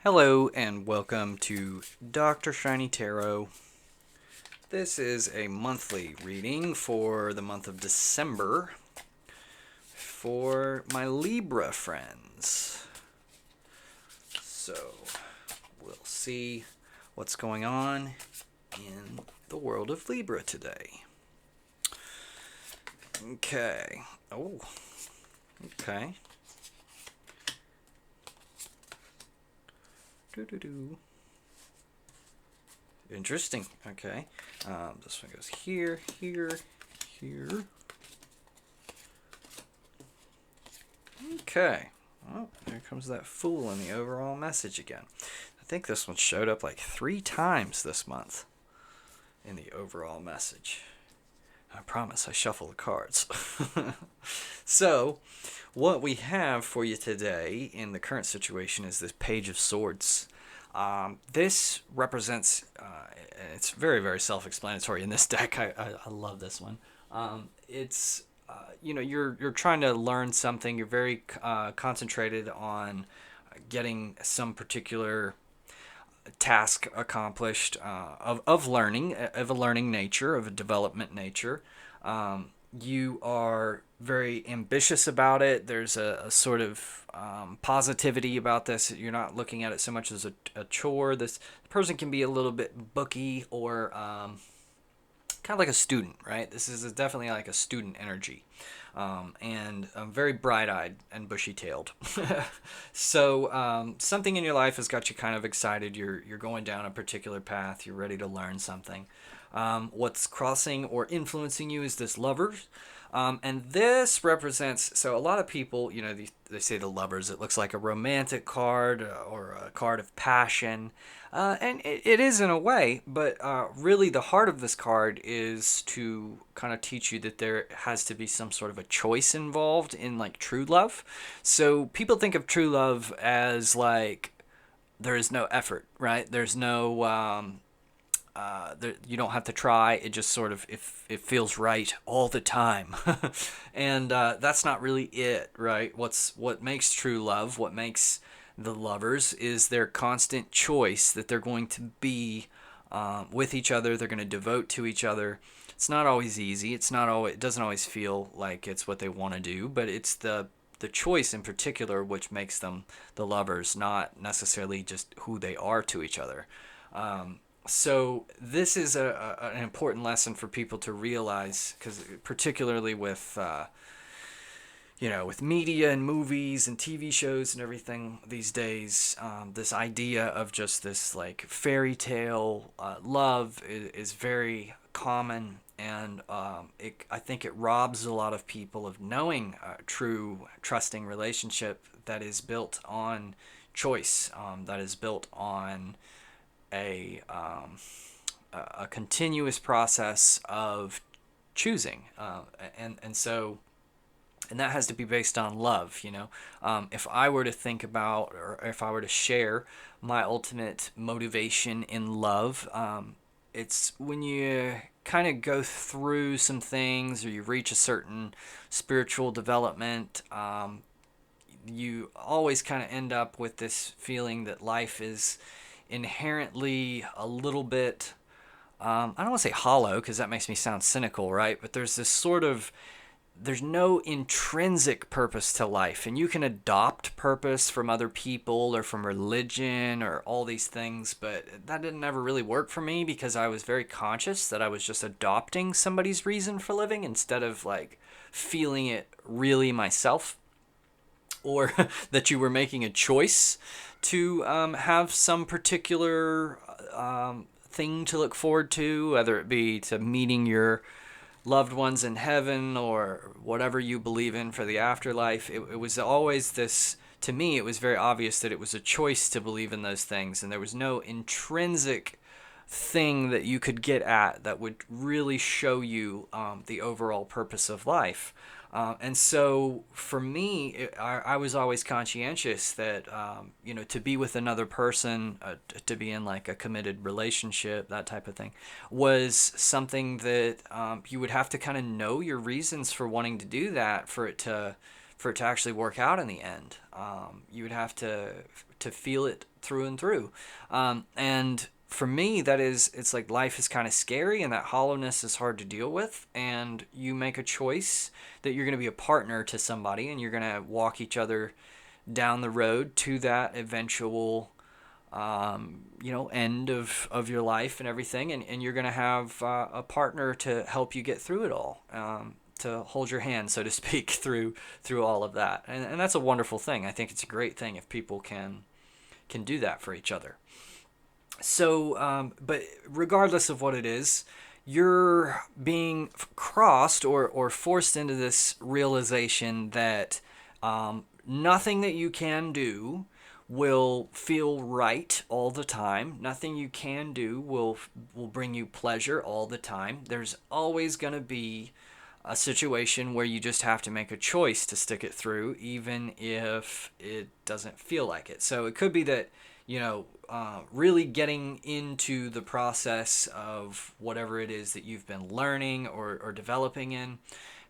Hello and welcome to Dr. Shiny Tarot. This is a monthly reading for the month of December for my Libra friends. So we'll see what's going on in the world of Libra today. Okay. Oh, okay. Interesting. Okay. This one goes here, here, here. Okay. Well, there comes that fool in the overall message again. I think this one showed up like 3 times this month in the overall message. I promise I shuffle the cards. So, what we have for you today in the current situation is this Page of Swords. This represents, it's very, very self-explanatory in this deck. I love this one. It's, you're trying to learn something. You're very concentrated on getting some particular task accomplished of learning, of a learning nature, of a development nature. You are very ambitious about it. There's a sort of positivity about this. You're not looking at it so much as a chore. This person can be a little bit booky or kind of like a student, right? This is definitely like a student energy. And very bright-eyed and bushy-tailed. So something in your life has got you kind of excited. You're going down a particular path. You're ready to learn something. What's crossing or influencing you is this Lovers. And this represents, so a lot of people, they say the Lovers, it looks like a romantic card or a card of passion. And it is in a way, but really the heart of this card is to kind of teach you that there has to be some sort of a choice involved in like true love. So people think of true love as like there is no effort, right? There's no you don't have to try. It just sort of it feels right all the time, and that's not really it, right? What makes true love, what makes the Lovers, is their constant choice that they're going to be with each other. They're going to devote to each other. It's not always easy. It doesn't always feel like it's what they want to do, but it's the choice in particular which makes them the Lovers, not necessarily just who they are to each other. So this is an important lesson for people to realize, because particularly with with media and movies and TV shows and everything these days, this idea of just this like fairy tale love is very common, and I think it robs a lot of people of knowing a true trusting relationship that is built on choice, that is built on a continuous process of choosing, and that has to be based on love. If I were to think about, or if I were to share my ultimate motivation in love, it's when you kind of go through some things or you reach a certain spiritual development, you always kind of end up with this feeling that life is inherently a little bit, I don't want to say hollow because that makes me sound cynical, right? But there's no intrinsic purpose to life, and you can adopt purpose from other people or from religion or all these things, but that didn't ever really work for me because I was very conscious that I was just adopting somebody's reason for living instead of like feeling it really myself, or that you were making a choice to have some particular thing to look forward to, whether it be to meeting your loved ones in heaven or whatever you believe in for the afterlife. It was always this, to me, it was very obvious that it was a choice to believe in those things, and there was no intrinsic thing that you could get at that would really show you the overall purpose of life. And so for me, I was always conscientious that, to be with another person, to be in like a committed relationship, that type of thing, was something that you would have to kind of know your reasons for wanting to do that for for it to actually work out in the end. You would have to feel it through and through. And for me, it's like life is kind of scary, and that hollowness is hard to deal with. And you make a choice that you're going to be a partner to somebody, and you're going to walk each other down the road to that eventual end of your life and everything, and you're going to have a partner to help you get through it all, to hold your hand, so to speak, through all of that, and that's a wonderful thing. I think it's a great thing if people can do that for each other. So, but regardless of what it is, you're being crossed or forced into this realization that nothing that you can do will feel right all the time. Nothing you can do will bring you pleasure all the time. There's always going to be a situation where you just have to make a choice to stick it through, even if it doesn't feel like it. So it could be that, really getting into the process of whatever it is that you've been learning or developing in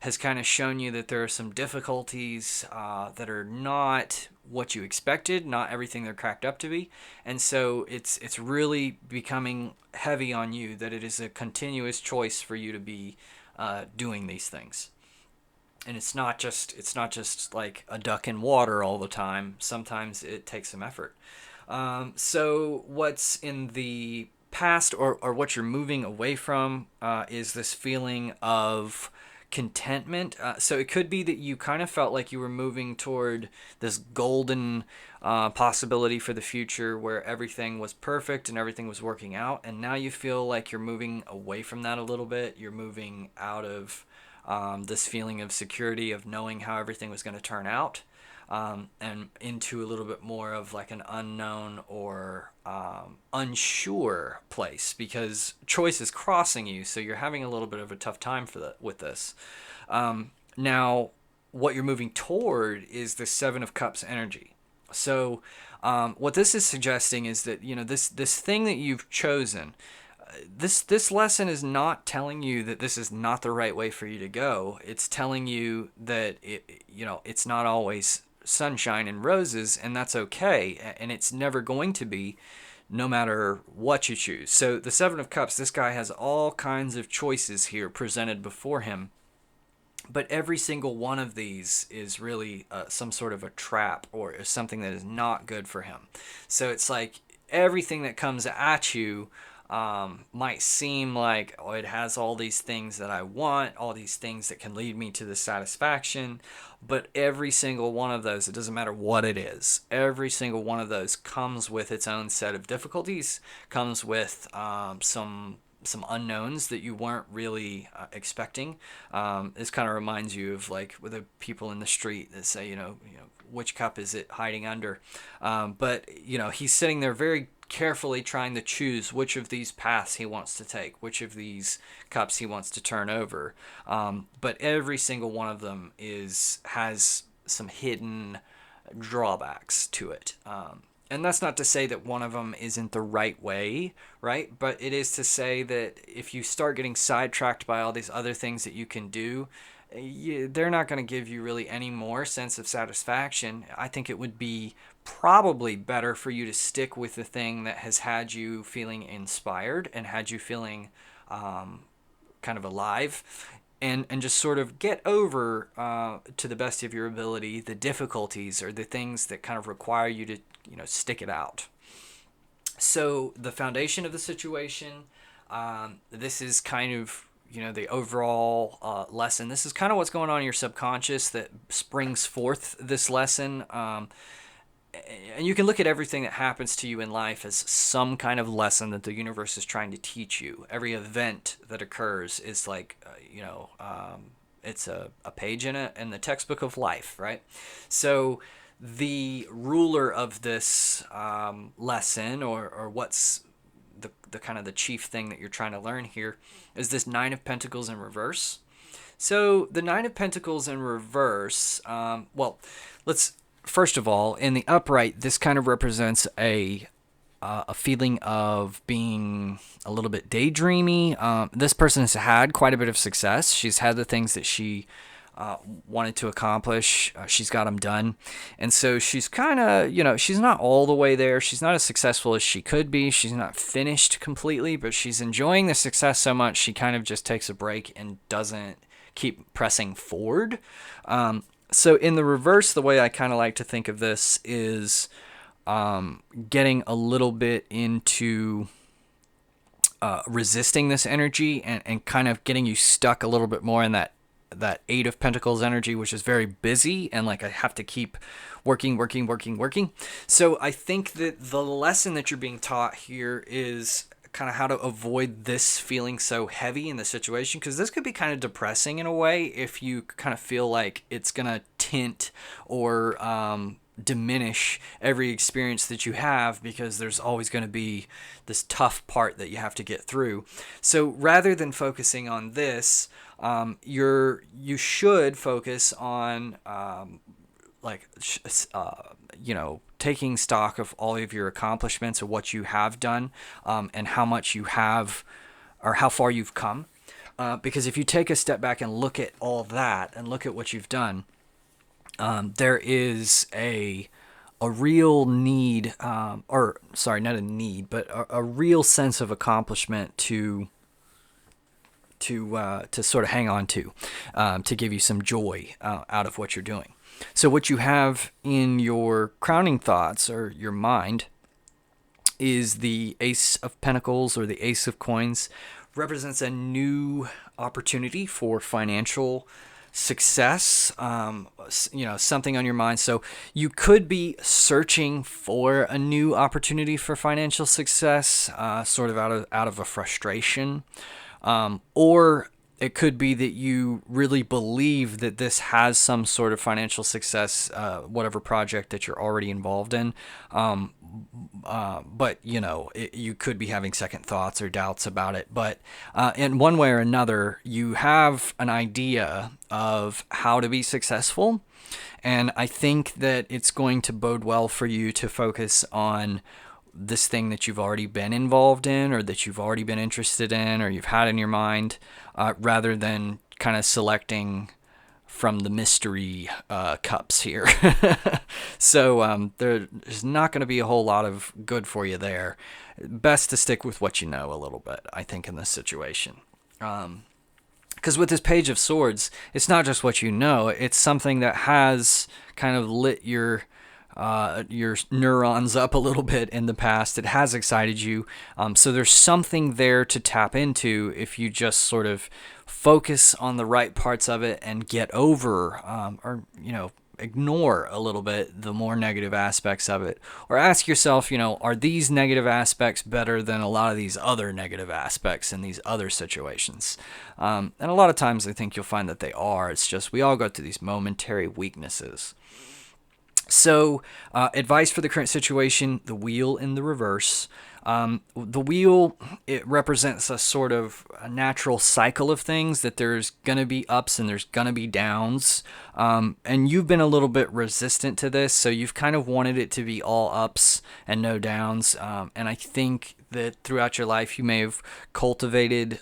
has kind of shown you that there are some difficulties that are not what you expected, not everything they're cracked up to be. And so it's really becoming heavy on you that it is a continuous choice for you to be doing these things. And it's not just like a duck in water all the time. Sometimes it takes some effort. So what's in the past or what you're moving away from is this feeling of contentment. So it could be that you kind of felt like you were moving toward this golden possibility for the future where everything was perfect and everything was working out. And now you feel like you're moving away from that a little bit. You're moving out of this feeling of security of knowing how everything was going to turn out. And into a little bit more of like an unknown or unsure place, because choice is crossing you, so you're having a little bit of a tough time with this. Now, what you're moving toward is the Seven of Cups energy. So, what this is suggesting is that this thing that you've chosen. This lesson is not telling you that this is not the right way for you to go. It's telling you that it's not always sunshine and roses, and that's okay, and it's never going to be, no matter what you choose. So the Seven of Cups, this guy has all kinds of choices here presented before him, but every single one of these is really some sort of a trap or something that is not good for him. So it's like everything that comes at you might seem like, it has all these things that I want, all these things that can lead me to the satisfaction, but every single one of those, it doesn't matter what it is, every single one of those comes with its own set of difficulties, comes with some unknowns that you weren't really expecting. This kind of reminds you of like with the people in the street that say, which cup is it hiding under? But he's sitting there very carefully trying to choose which of these paths he wants to take, which of these cups he wants to turn over. But every single one of them has some hidden drawbacks to it. And that's not to say that one of them isn't the right way, right? But it is to say that if you start getting sidetracked by all these other things that you can do, they're not going to give you really any more sense of satisfaction. I think it would be probably better for you to stick with the thing that has had you feeling inspired and had you feeling kind of alive, and just sort of get over, to the best of your ability, the difficulties or the things that kind of require you to stick it out. So the foundation of the situation, this is kind of the overall lesson. This is kind of what's going on in your subconscious that springs forth this lesson. And you can look at everything that happens to you in life as some kind of lesson that the universe is trying to teach you. Every event that occurs is like, it's a page in the textbook of life, right? So the ruler of this lesson, or what's the kind of the chief thing that you're trying to learn here, is this Nine of Pentacles in reverse. So the Nine of Pentacles in reverse, let's first of all, in the upright, this kind of represents a feeling of being a little bit daydreamy. This person has had quite a bit of success. She's had the things that she wanted to accomplish. She's got them done. And so she's kind of, she's not all the way there. She's not as successful as she could be. She's not finished completely, but she's enjoying the success so much she kind of just takes a break and doesn't keep pressing forward. So in the reverse, the way I kind of like to think of this is getting a little bit into resisting this energy and kind of getting you stuck a little bit more in that Eight of Pentacles energy, which is very busy and like I have to keep working. So I think that the lesson that you're being taught here is kind of how to avoid this feeling so heavy in the situation, because this could be kind of depressing in a way if you kind of feel like it's going to tint or diminish every experience that you have, because there's always going to be this tough part that you have to get through. So rather than focusing on this, you should focus on taking stock of all of your accomplishments or what you have done, and how much you have or how far you've come. Because if you take a step back and look at all that and look at what you've done, there is a real need, or sorry, not a need, but a real sense of accomplishment to sort of hang on to give you some joy out of what you're doing. So what you have in your crowning thoughts or your mind is the Ace of Pentacles, or the Ace of Coins, represents a new opportunity for financial success, something on your mind. So you could be searching for a new opportunity for financial success, sort of out of a frustration, or it could be that you really believe that this has some sort of financial success, whatever project that you're already involved in. But you could be having second thoughts or doubts about it. But in one way or another, you have an idea of how to be successful. And I think that it's going to bode well for you to focus on this thing that you've already been involved in, or that you've already been interested in, or you've had in your mind, rather than kind of selecting from the mystery cups here. So there's not going to be a whole lot of good for you there. Best to stick with what you know a little bit, I think, in this situation. Because with this Page of Swords, it's not just what you know, it's something that has kind of lit your neurons up a little bit in the past. It has excited you. So there's something there to tap into if you just sort of focus on the right parts of it and get over, ignore a little bit the more negative aspects of it, or ask yourself, are these negative aspects better than a lot of these other negative aspects in these other situations? And a lot of times I think you'll find that they are. It's just we all go through these momentary weaknesses. So, advice for the current situation: the Wheel in the reverse. The wheel, it represents a sort of a natural cycle of things, that there's going to be ups and there's going to be downs. And you've been a little bit resistant to this, so you've kind of wanted it to be all ups and no downs. And I think that throughout your life you may have cultivated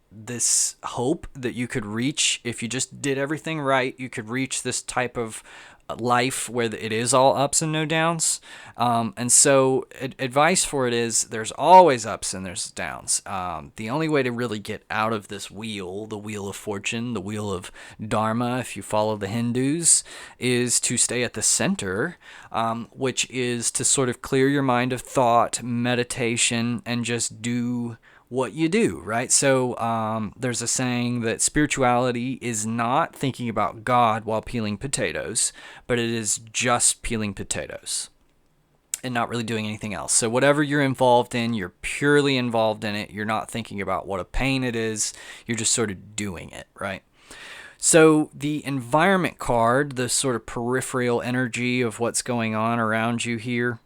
this hope that you could reach, if you just did everything right, you could reach this type of life where it is all ups and no downs. And so advice for it is there's always ups and there's downs. The only way to really get out of this wheel, the wheel of fortune, the wheel of dharma, if you follow the Hindus, is to stay at the center, which is to sort of clear your mind of thought, meditation, and just do what you do, right? So there's a saying that spirituality is not thinking about God while peeling potatoes, but it is just peeling potatoes and not really doing anything else. So whatever you're involved in, you're purely involved in it. You're not thinking about what a pain it is. You're just sort of doing it, right? So the environment card, the sort of peripheral energy of what's going on around you here,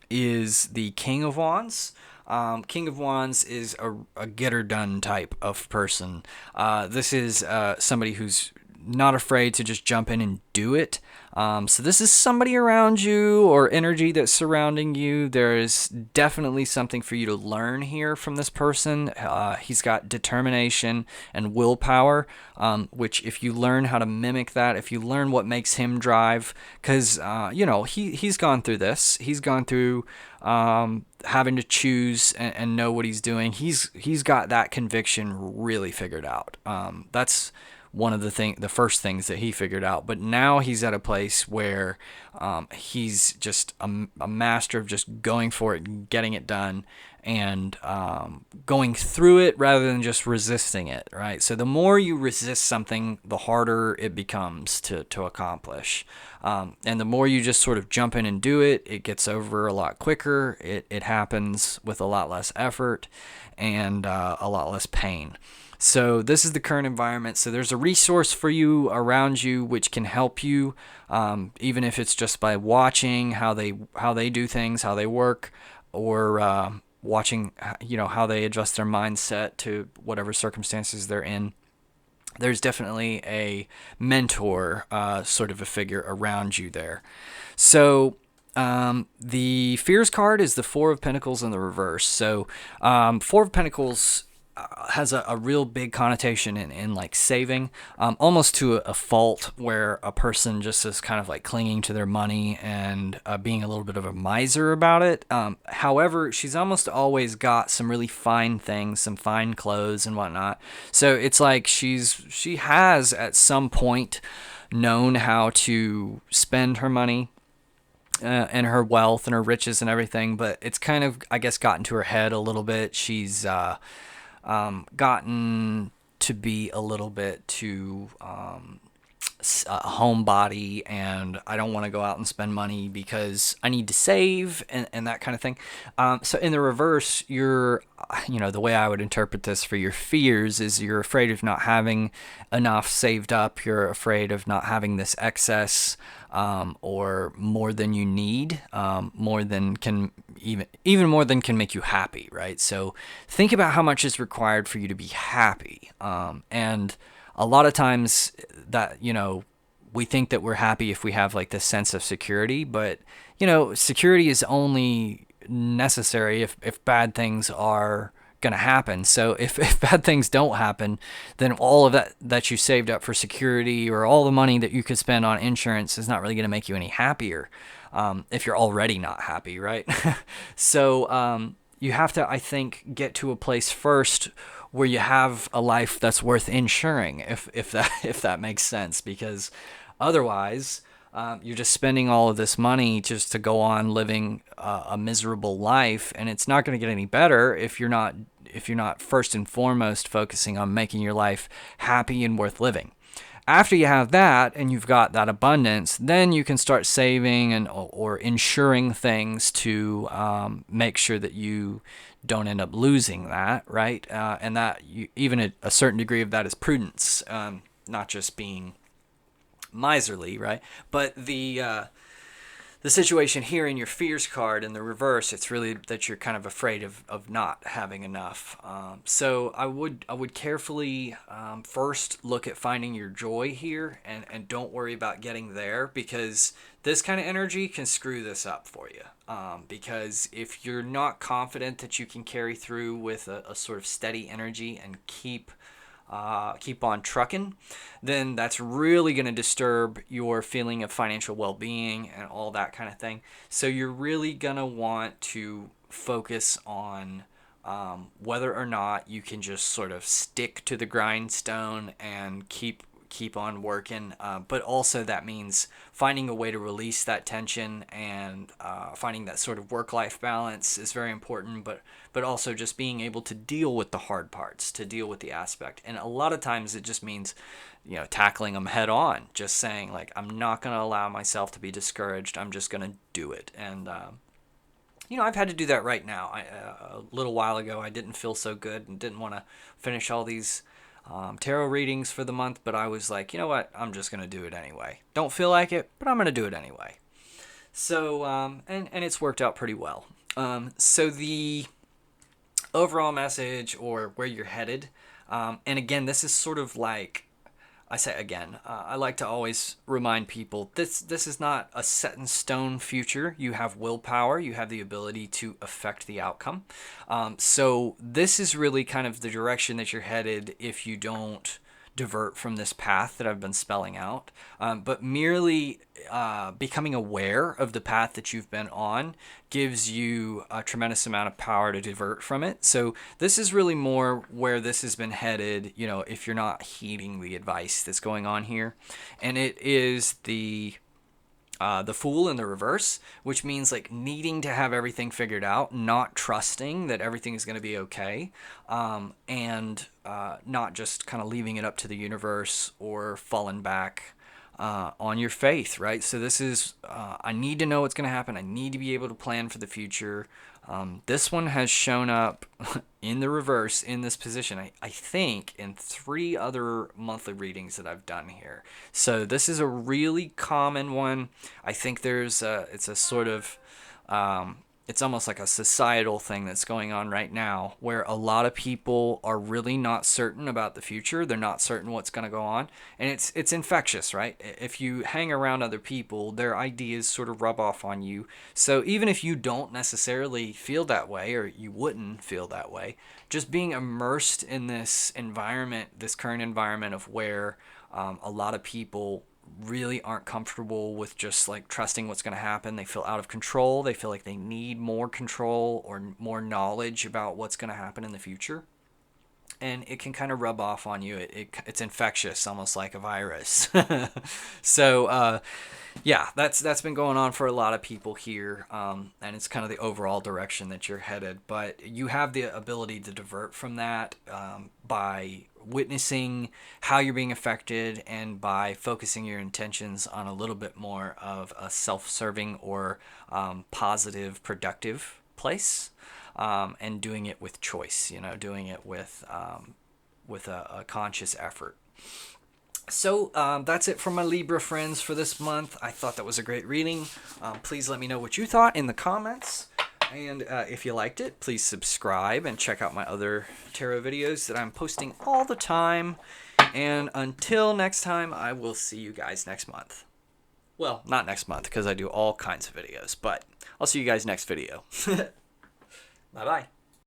is the King of Wands. King of Wands is a get-her-done type of person. This is somebody who's not afraid to just jump in and do it. So this is somebody around you or energy that's surrounding you. There is definitely something for you to learn here from this person. He's got determination and willpower, which if you learn how to mimic that, if you learn what makes him drive, because, he's gone through this. He's gone through having to choose and know what he's doing. He's got that conviction really figured out. That's one of the first things that he figured out. But now he's at a place where he's just a master of just going for it and getting it done, and going through it rather than just resisting it, right? So the more you resist something, the harder it becomes to accomplish. And the more you just sort of jump in and do it, it gets over a lot quicker. It happens with a lot less effort and a lot less pain. So this is the current environment. So there's a resource for you around you which can help you, even if it's just by watching how they do things, how they work, or watching how they adjust their mindset to whatever circumstances they're in. There's definitely a mentor, sort of a figure around you there. So the Fears card is the Four of Pentacles in the reverse. So Four of Pentacles has a real big connotation in like saving, almost to a fault, where a person just is kind of like clinging to their money and being a little bit of a miser about it. However, she's almost always got some really fine things, some fine clothes and whatnot. So it's like she has at some point known how to spend her money and her wealth and her riches and everything, but it's kind of, I guess, gotten to her head a little bit. She's gotten to be a little bit too homebody, and I don't want to go out and spend money because I need to save and that kind of thing. So in the reverse, the way I would interpret this for your fears is you're afraid of not having enough saved up. You're afraid of not having this excess, or more than you need, more than can even more than can make you happy, right? So think about how much is required for you to be happy. And a lot of times that, we think that we're happy if we have like this sense of security, but security is only necessary if bad things are going to happen. So if bad things don't happen, then all of that you saved up for security, or all the money that you could spend on insurance, is not really going to make you any happier, if you're already not happy, right? So you have to, I think, get to a place first where you have a life that's worth insuring, if that makes sense, because otherwise you're just spending all of this money just to go on living a miserable life, and it's not going to get any better if you're not first and foremost focusing on making your life happy and worth living. After you have that and you've got that abundance, then you can start saving or insuring things to make sure that you don't end up losing that, right? And that even a certain degree of that is prudence, not just being miserly, right? But the situation here in your fears card in the reverse, it's really that you're kind of afraid of not having enough. So I would carefully first look at finding your joy here, and don't worry about getting there, because this kind of energy can screw this up for you. Because if you're not confident that you can carry through with a sort of steady energy and keep on trucking, then that's really going to disturb your feeling of financial well-being and all that kind of thing. So you're really going to want to focus on whether or not you can just sort of stick to the grindstone and keep on working, but also that means finding a way to release that tension, and finding that sort of work-life balance is very important, but also just being able to deal with the hard parts, to deal with the aspect. And a lot of times it just means tackling them head on, just saying like, I'm not going to allow myself to be discouraged, I'm just going to do it. And I've had to do that right now. A little while ago I didn't feel so good and didn't want to finish all these tarot readings for the month, but I was like, you know what, I'm just going to do it anyway. Don't feel like it, but I'm going to do it anyway. So, and it's worked out pretty well. So the overall message, or where you're headed, and again, this is sort of like I say again, I like to always remind people this is not a set in stone future. You have willpower, you have the ability to affect the outcome. So this is really kind of the direction that you're headed if you don't divert from this path that I've been spelling out. But merely becoming aware of the path that you've been on gives you a tremendous amount of power to divert from it. So this is really more where this has been headed, you know, if you're not heeding the advice that's going on here. And it is the Fool in the reverse, which means like needing to have everything figured out, not trusting that everything is going to be okay, and not just kind of leaving it up to the universe or falling back on your faith, right? So this is, I need to know what's going to happen. I need to be able to plan for the future. This one has shown up in the reverse in this position, I think, in 3 other monthly readings that I've done here. So this is a really common one. I think it's a sort of, it's almost like a societal thing that's going on right now where a lot of people are really not certain about the future. They're not certain what's going to go on. And it's infectious, right? If you hang around other people, their ideas sort of rub off on you. So even if you don't necessarily feel that way, or you wouldn't feel that way, just being immersed in this environment, this current environment of where a lot of people really aren't comfortable with just like trusting what's going to happen. They feel out of control. They feel like they need more control or more knowledge about what's going to happen in the future. And it can kind of rub off on you. It's infectious, almost like a virus. So, yeah, that's been going on for a lot of people here, and it's kind of the overall direction that you're headed. But you have the ability to divert from that by witnessing how you're being affected and by focusing your intentions on a little bit more of a self-serving or positive, productive place. And doing it with choice, you know, doing it with a conscious effort. So that's it from my Libra friends for this month. I thought that was a great reading. Please let me know what you thought in the comments. And if you liked it, please subscribe and check out my other tarot videos that I'm posting all the time. And until next time, I will see you guys next month. Well, not next month because I do all kinds of videos, but I'll see you guys next video. Bye-bye.